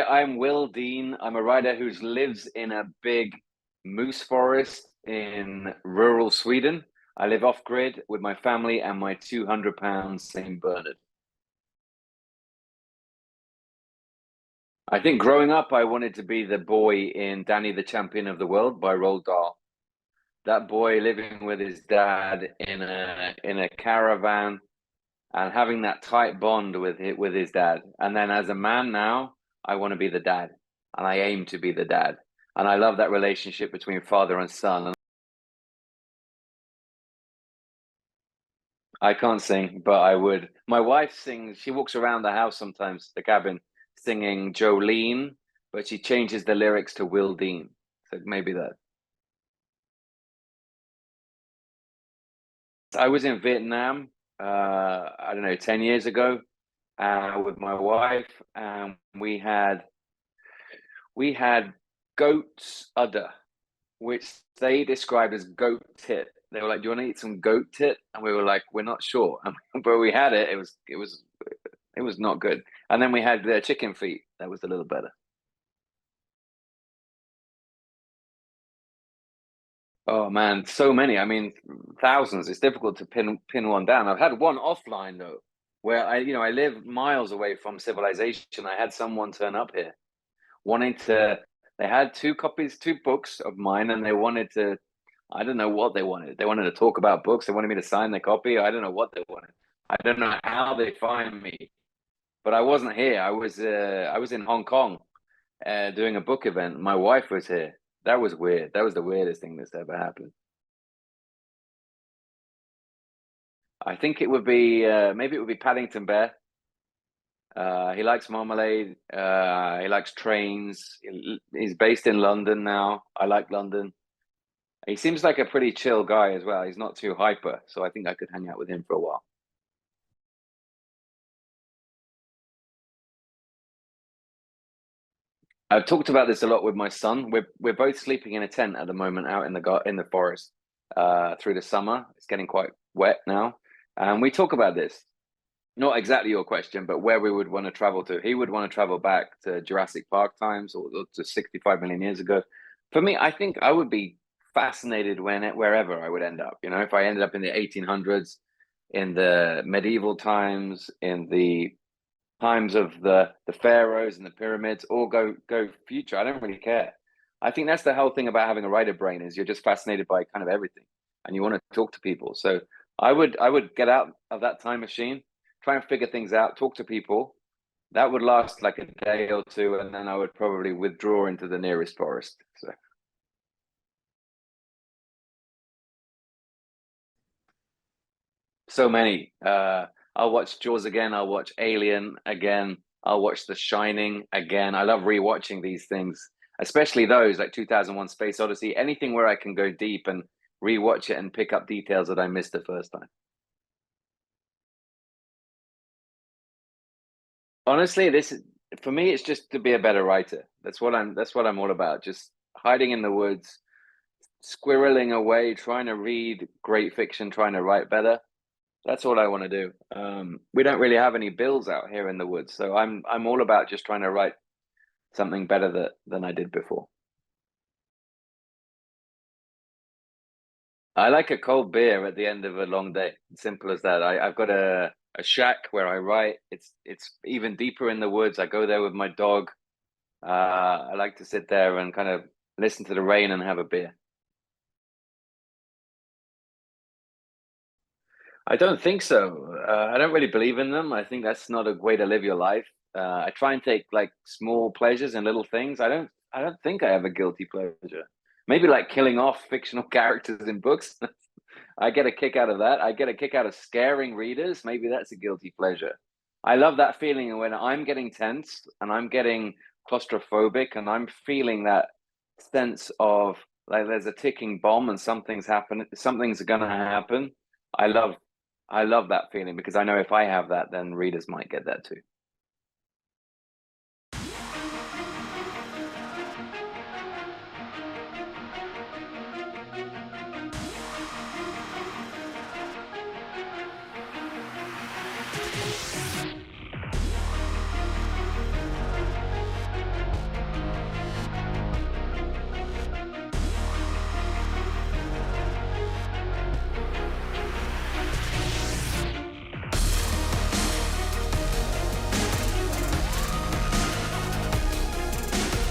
I'm Will Dean. I'm a writer who lives in a big moose forest in rural Sweden. I live off grid with my family and my 200-pound St. Bernard. I think growing up, I wanted to be the boy in Danny the Champion of the World by Roald Dahl. That boy living with his dad in a caravan and having that tight bond with his dad. And then as a man now, I want to be the dad, and I aim to be the dad. And I love that relationship between father and son. And I can't sing, but I would. My wife sings. She walks around the house sometimes, the cabin, singing Jolene, but she changes the lyrics to Will Dean. So maybe that. I was in Vietnam, I don't know, 10 years ago, with my wife, and we had goat's udder, which they described as goat tit. They were like, "Do you want to eat some goat tit?" And we were like, "We're not sure." But we had it. It was not good. And then we had the chicken feet. That was a little better. Oh man, so many. I mean, thousands. It's difficult to pin one down. I've had one offline though, where I live miles away from civilization. I had someone turn up here wanting to. They had two copies, two books of mine, and they wanted to. I don't know what they wanted. They wanted to talk about books. They wanted me to sign their copy. I don't know what they wanted. I don't know how they find me, but I wasn't here. I was in Hong Kong, doing a book event. My wife was here. That was weird. That was the weirdest thing that's ever happened. I think it would be maybe it would be Paddington Bear. He likes marmalade. He likes trains. He's based in London now. I like London. He seems like a pretty chill guy as well. He's not too hyper, so I think I could hang out with him for a while. I've talked about this a lot with my son. We're both sleeping in a tent at the moment out in the forest through the summer. It's getting quite wet now, and we talk about this. Not exactly your question, but where we would want to travel to. He would want to travel back to Jurassic Park times or to 65 million years ago. For me, I think I would be fascinated wherever I would end up. If I ended up in the 1800s, in the medieval times, in the times of the pharaohs and the pyramids, or go future. I don't really care. I think that's the whole thing about having a writer brain is you're just fascinated by kind of everything, and you want to talk to people. So I would get out of that time machine, try and figure things out, talk to people. That would last like a day or two, and then I would probably withdraw into the nearest forest. So many. I'll watch Jaws again. I'll watch Alien again. I'll watch The Shining again. I love rewatching these things, especially those like 2001: Space Odyssey. Anything where I can go deep and rewatch it and pick up details that I missed the first time. Honestly, for me, it's just to be a better writer. That's what I'm all about. Just hiding in the woods, squirreling away, trying to read great fiction, trying to write better. That's all I want to do. We don't really have any bills out here in the woods, so I'm all about just trying to write something better than I did before. I like a cold beer at the end of a long day. Simple as that. I've got a shack where I write. It's even deeper in the woods. I go there with my dog. I like to sit there and kind of listen to the rain and have a beer. I don't think so. I don't really believe in them. I think that's not a way to live your life. I try and take like small pleasures and little things. I don't think I have a guilty pleasure. Maybe like killing off fictional characters in books. I get a kick out of that. I get a kick out of scaring readers. Maybe that's a guilty pleasure. I love that feeling when I'm getting tense and I'm getting claustrophobic and I'm feeling that sense of like there's a ticking bomb and something's gonna happen. I love I love that feeling because I know if I have that, then readers might get that too.